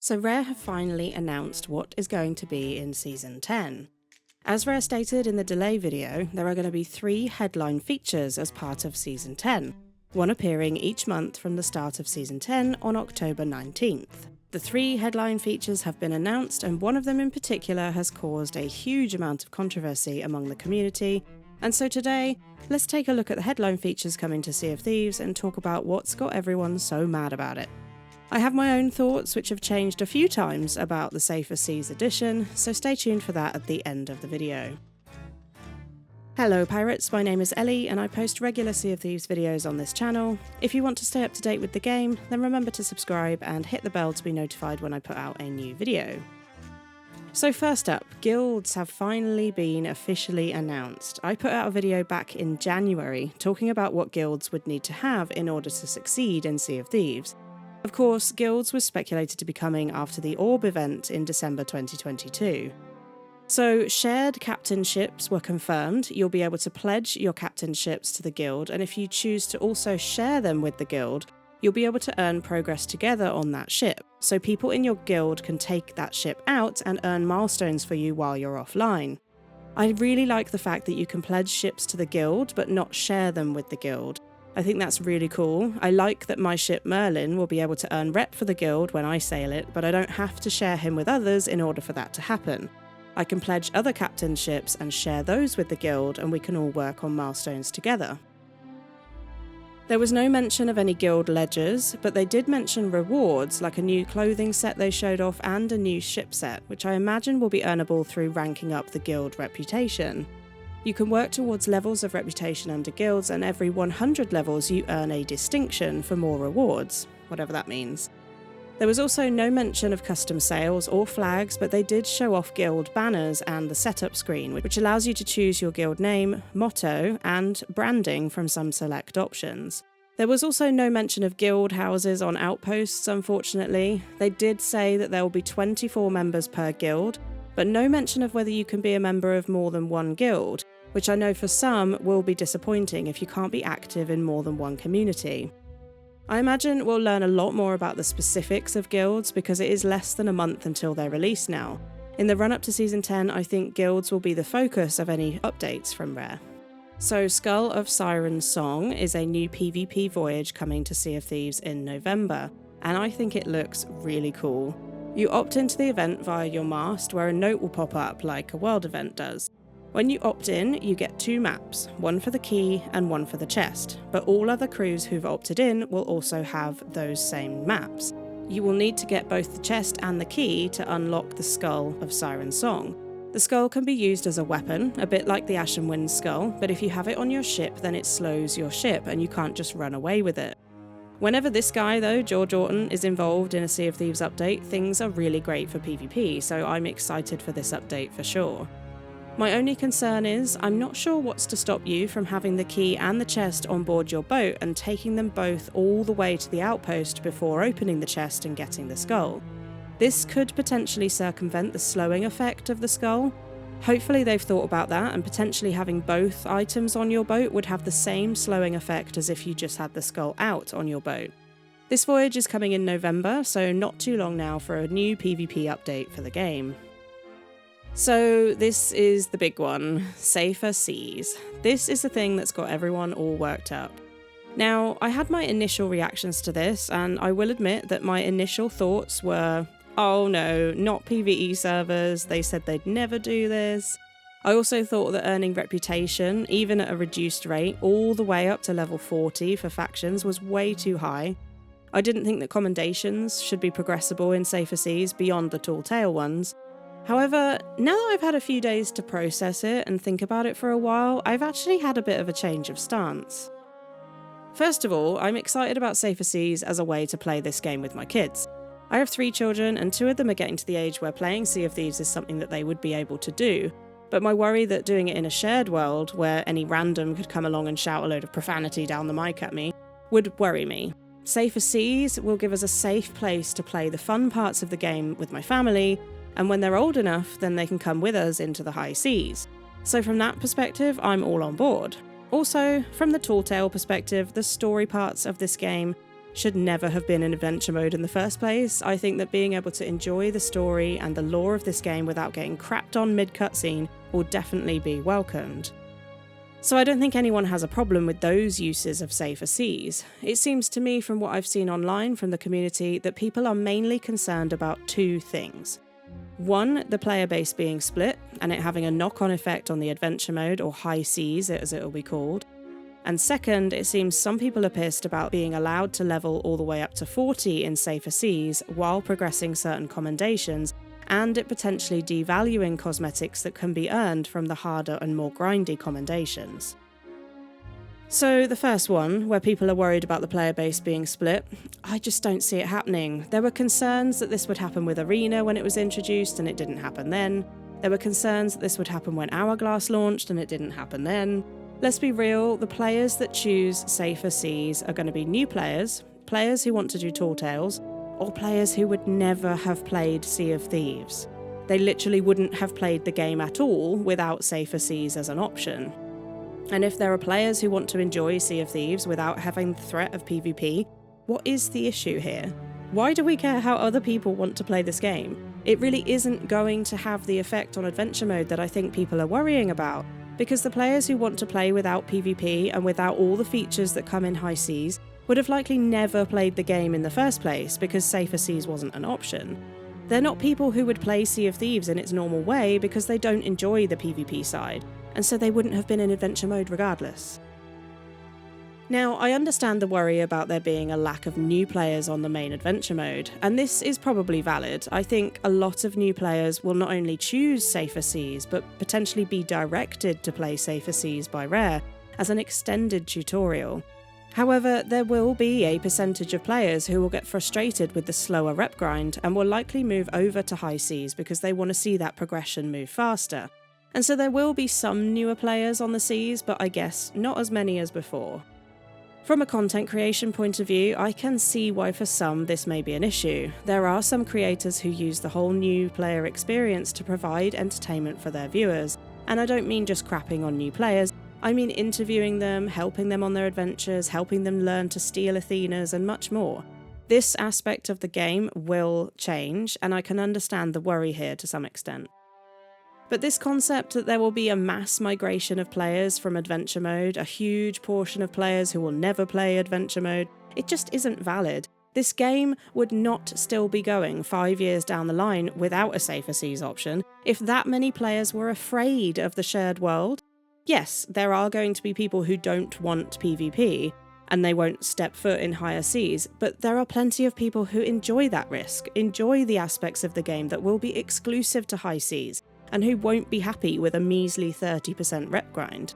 So Rare have finally announced what is going to be in Season 10. As Rare stated in the delay video, there are going to be 3 headline features as part of Season 10, one appearing each month from the start of Season 10 on October 19th. The 3 headline features have been announced, and one of them in particular has caused a huge amount of controversy among the community, and so today, let's take a look at the headline features coming to Sea of Thieves and talk about what's got everyone so mad about it. I have my own thoughts, which have changed a few times about the Safer Seas edition, so stay tuned for that at the end of the video. Hello pirates, my name is Ellie and I post regular Sea of Thieves videos on this channel. If you want to stay up to date with the game, then remember to subscribe and hit the bell to be notified when I put out a new video. So first up, guilds have finally been officially announced. I put out a video back in January talking about what guilds would need to have in order to succeed in Sea of Thieves. Of course, guilds was speculated to be coming after the Orb event in December 2022. So shared captainships were confirmed. You'll be able to pledge your captainships to the guild, and if you choose to also share them with the guild, you'll be able to earn progress together on that ship. So people in your guild can take that ship out and earn milestones for you while you're offline. I really like the fact that you can pledge ships to the guild, but not share them with the guild. I think that's really cool. I like that my ship Merlin will be able to earn rep for the guild when I sail it, but I don't have to share him with others in order for that to happen. I can pledge other captain ships and share those with the guild, and we can all work on milestones together. There was no mention of any guild ledgers, but they did mention rewards like a new clothing set they showed off and a new ship set, which I imagine will be earnable through ranking up the guild reputation. You can work towards levels of reputation under guilds, and every 100 levels you earn a distinction for more rewards, whatever that means. There was also no mention of custom sails or flags, but they did show off guild banners and the setup screen, which allows you to choose your guild name, motto, and branding from some select options. There was also no mention of guild houses on outposts, unfortunately. They did say that there will be 24 members per guild, but no mention of whether you can be a member of more than one guild, which I know for some will be disappointing if you can't be active in more than one community. I imagine we'll learn a lot more about the specifics of guilds because it is less than a month until they're released now. In the run-up to Season 10, I think guilds will be the focus of any updates from Rare. So Skull of Siren Song is a new PvP voyage coming to Sea of Thieves in November, and I think it looks really cool. You opt into the event via your mast, where a note will pop up like a world event does. When you opt in, you get 2 maps, one for the key and one for the chest, but all other crews who've opted in will also have those same maps. You will need to get both the chest and the key to unlock the Skull of Siren Song. The skull can be used as a weapon, a bit like the Ashen Wind skull, but if you have it on your ship, then it slows your ship and you can't just run away with it. Whenever this guy, though, George Orton, is involved in a Sea of Thieves update, things are really great for PvP, so I'm excited for this update for sure. My only concern is, I'm not sure what's to stop you from having the key and the chest on board your boat and taking them both all the way to the outpost before opening the chest and getting the skull. This could potentially circumvent the slowing effect of the skull. Hopefully they've thought about that, and potentially having both items on your boat would have the same slowing effect as if you just had the skull out on your boat. This voyage is coming in November, so not too long now for a new PvP update for the game. So this is the big one, Safer Seas. This is the thing that's got everyone all worked up. Now, I had my initial reactions to this, and I will admit that my initial thoughts were, oh no, not PvE servers, they said they'd never do this. I also thought that earning reputation, even at a reduced rate, all the way up to level 40 for factions was way too high. I didn't think that commendations should be progressible in Safer Seas beyond the tall tale ones. However, now that I've had a few days to process it and think about it for a while, I've actually had a bit of a change of stance. First of all, I'm excited about Safer Seas as a way to play this game with my kids. I have 3 children, and 2 of them are getting to the age where playing Sea of Thieves is something that they would be able to do, but my worry that doing it in a shared world, where any random could come along and shout a load of profanity down the mic at me, would worry me. Safer Seas will give us a safe place to play the fun parts of the game with my family, and when they're old enough, then they can come with us into the high seas. So from that perspective, I'm all on board. Also, from the tall tale perspective, the story parts of this game should never have been in adventure mode in the first place. I think that being able to enjoy the story and the lore of this game without getting crapped on mid-cutscene will definitely be welcomed. So I don't think anyone has a problem with those uses of safer seas. It seems to me from what I've seen online from the community that people are mainly concerned about two things. One, the player base being split and it having a knock-on effect on the adventure mode, or high seas as it will be called. And second, it seems some people are pissed about being allowed to level all the way up to 40 in safer seas while progressing certain commendations, and it potentially devaluing cosmetics that can be earned from the harder and more grindy commendations. So the first one, where people are worried about the player base being split, I just don't see it happening. There were concerns that this would happen with Arena when it was introduced and it didn't happen then. There were concerns that this would happen when Hourglass launched and it didn't happen then. Let's be real, the players that choose safer seas are going to be new players, players who want to do tall tales, or players who would never have played Sea of Thieves. They literally wouldn't have played the game at all without safer seas as an option. And if there are players who want to enjoy Sea of Thieves without having the threat of PvP, what is the issue here? Why do we care how other people want to play this game? It really isn't going to have the effect on adventure mode that I think people are worrying about, because the players who want to play without PvP and without all the features that come in high seas would have likely never played the game in the first place because safer seas wasn't an option. They're not people who would play Sea of Thieves in its normal way because they don't enjoy the PvP side, and so they wouldn't have been in adventure mode regardless. Now, I understand the worry about there being a lack of new players on the main adventure mode, and this is probably valid. I think a lot of new players will not only choose safer seas, but potentially be directed to play safer seas by Rare as an extended tutorial. However, there will be a percentage of players who will get frustrated with the slower rep grind and will likely move over to high seas because they want to see that progression move faster. And so there will be some newer players on the seas, but I guess not as many as before. From a content creation point of view, I can see why for some this may be an issue. There are some creators who use the whole new player experience to provide entertainment for their viewers, and I don't mean just crapping on new players. I mean interviewing them, helping them on their adventures, helping them learn to steal Athenas, and much more. This aspect of the game will change, and I can understand the worry here to some extent. But this concept that there will be a mass migration of players from adventure mode, a huge portion of players who will never play adventure mode, it just isn't valid. This game would not still be going 5 years down the line without a safer seas option if that many players were afraid of the shared world. Yes, there are going to be people who don't want PvP, and they won't step foot in higher seas, but there are plenty of people who enjoy that risk, enjoy the aspects of the game that will be exclusive to high seas, and who won't be happy with a measly 30% rep grind.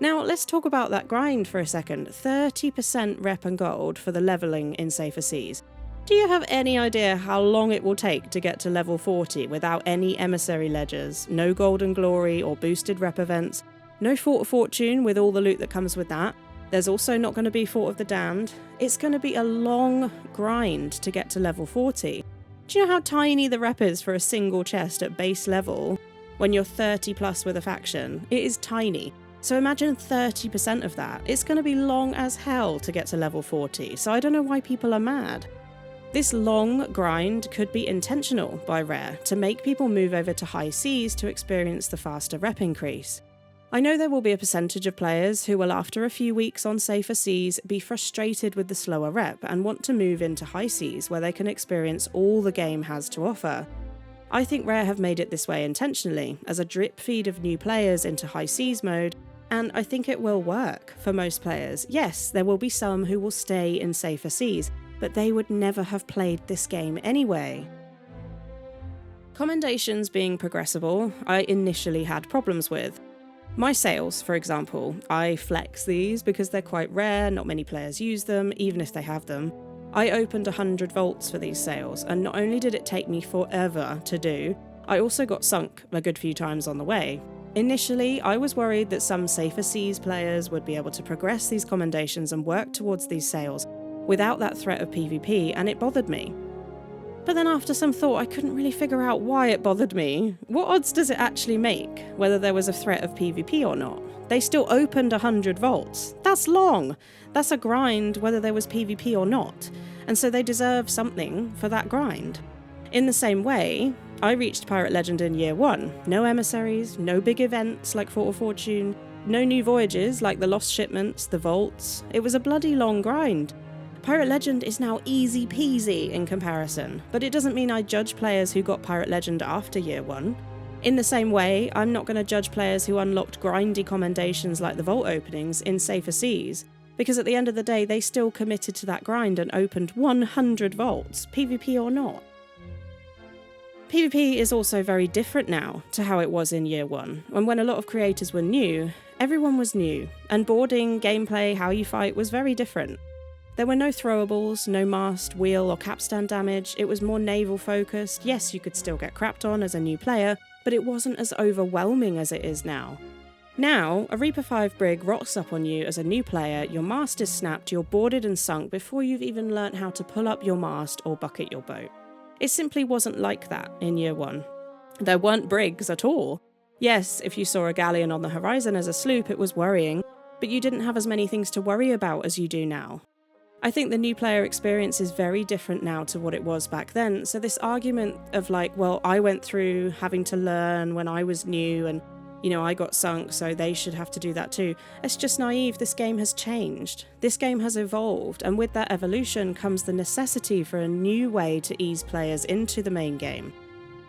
Now, let's talk about that grind for a second. 30% rep and gold for the levelling in safer seas. Do you have any idea how long it will take to get to level 40 without any emissary ledgers, no golden glory or boosted rep events, no Fort of Fortune with all the loot that comes with that? There's also not going to be Fort of the Damned. It's going to be a long grind to get to level 40. Do you know how tiny the rep is for a single chest at base level when you're 30 plus with a faction? It is tiny. So imagine 30% of that. It's going to be long as hell to get to level 40, so I don't know why people are mad. This long grind could be intentional by Rare to make people move over to high seas to experience the faster rep increase. I know there will be a percentage of players who will, after a few weeks on safer seas, be frustrated with the slower rep and want to move into high seas where they can experience all the game has to offer. I think Rare have made it this way intentionally, as a drip feed of new players into high seas mode, and I think it will work for most players. Yes, there will be some who will stay in safer seas, but they would never have played this game anyway. Commendations being progressible, I initially had problems with. My sales, for example, I flex these because they're quite rare, not many players use them, even if they have them. I opened 100 vaults for these sales, and not only did it take me forever to do, I also got sunk a good few times on the way. Initially, I was worried that some safer seas players would be able to progress these commendations and work towards these sales without that threat of PvP, and it bothered me. But then after some thought, I couldn't really figure out why it bothered me. What odds does it actually make, whether there was a threat of PvP or not? They still opened 100 vaults. That's long. That's a grind whether there was PvP or not. And so they deserve something for that grind. In the same way, I reached Pirate Legend in Year 1. No emissaries, no big events like Fort of Fortune, no new voyages like the Lost Shipments, the Vaults. It was a bloody long grind. Pirate Legend is now easy peasy in comparison, but it doesn't mean I judge players who got Pirate Legend after Year 1. In the same way, I'm not going to judge players who unlocked grindy commendations like the Vault openings in Safer Seas, because at the end of the day they still committed to that grind and opened 100 vaults, PvP or not. PvP is also very different now to how it was in Year 1, and when a lot of creators were new, everyone was new, and boarding, gameplay, how you fight was very different. There were no throwables, no mast, wheel or capstan damage, it was more naval focused. Yes, you could still get crapped on as a new player, but it wasn't as overwhelming as it is now. Now, a Reaper 5 brig rocks up on you as a new player, your mast is snapped, you're boarded and sunk before you've even learnt how to pull up your mast or bucket your boat. It simply wasn't like that in Year 1. There weren't brigs at all. Yes, if you saw a galleon on the horizon as a sloop, it was worrying, but you didn't have as many things to worry about as you do now. I think the new player experience is very different now to what it was back then, so this argument of like, well, I went through having to learn when I was new and, I got sunk, so they should have to do that too. It's just naive. This game has changed. This game has evolved, and with that evolution comes the necessity for a new way to ease players into the main game.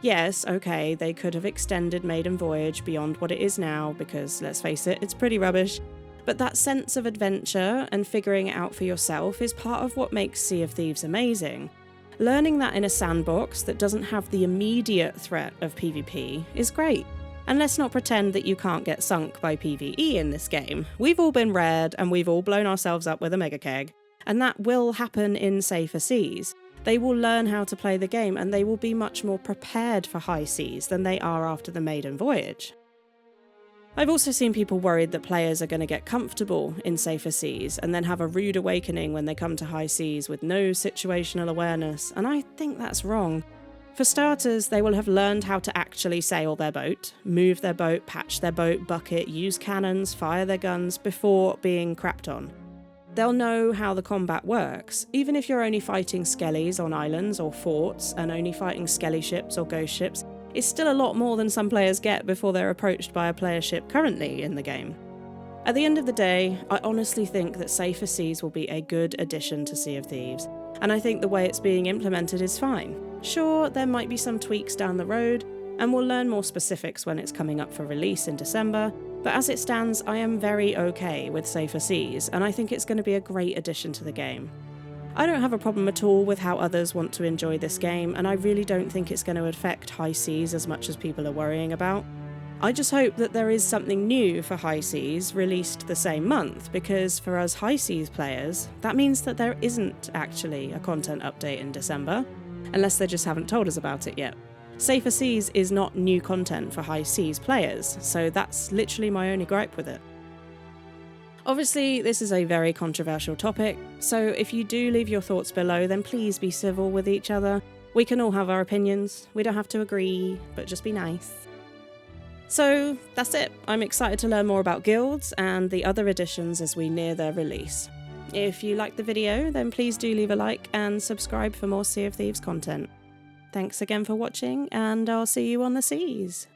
Yes, okay, they could have extended Maiden Voyage beyond what it is now, because, let's face it, it's pretty rubbish. But that sense of adventure and figuring it out for yourself is part of what makes Sea of Thieves amazing. Learning that in a sandbox that doesn't have the immediate threat of PvP is great. And let's not pretend that you can't get sunk by PVE in this game. We've all been rared and we've all blown ourselves up with a mega keg. And that will happen in Safer Seas. They will learn how to play the game and they will be much more prepared for high seas than they are after the maiden voyage. I've also seen people worried that players are going to get comfortable in Safer Seas and then have a rude awakening when they come to high seas with no situational awareness, and I think that's wrong. For starters, they will have learned how to actually sail their boat, move their boat, patch their boat, bucket, use cannons, fire their guns before being crapped on. They'll know how the combat works, even if you're only fighting skellies on islands or forts and only fighting skelly ships or ghost ships. It's still a lot more than some players get before they're approached by a player ship currently in the game. At the end of the day, I honestly think that Safer Seas will be a good addition to Sea of Thieves, and I think the way it's being implemented is fine. Sure, there might be some tweaks down the road, and we'll learn more specifics when it's coming up for release in December, but as it stands, I am very okay with Safer Seas, and I think it's going to be a great addition to the game. I don't have a problem at all with how others want to enjoy this game, and I really don't think it's going to affect high seas as much as people are worrying about. I just hope that there is something new for high seas released the same month, because for us high seas players, that means that there isn't actually a content update in December, unless they just haven't told us about it yet. Safer Seas is not new content for high seas players, so that's literally my only gripe with it. Obviously, this is a very controversial topic, so if you do leave your thoughts below, then please be civil with each other. We can all have our opinions, we don't have to agree, but just be nice. So that's it. I'm excited to learn more about guilds and the other editions as we near their release. If you liked the video, then please do leave a like and subscribe for more Sea of Thieves content. Thanks again for watching, and I'll see you on the seas.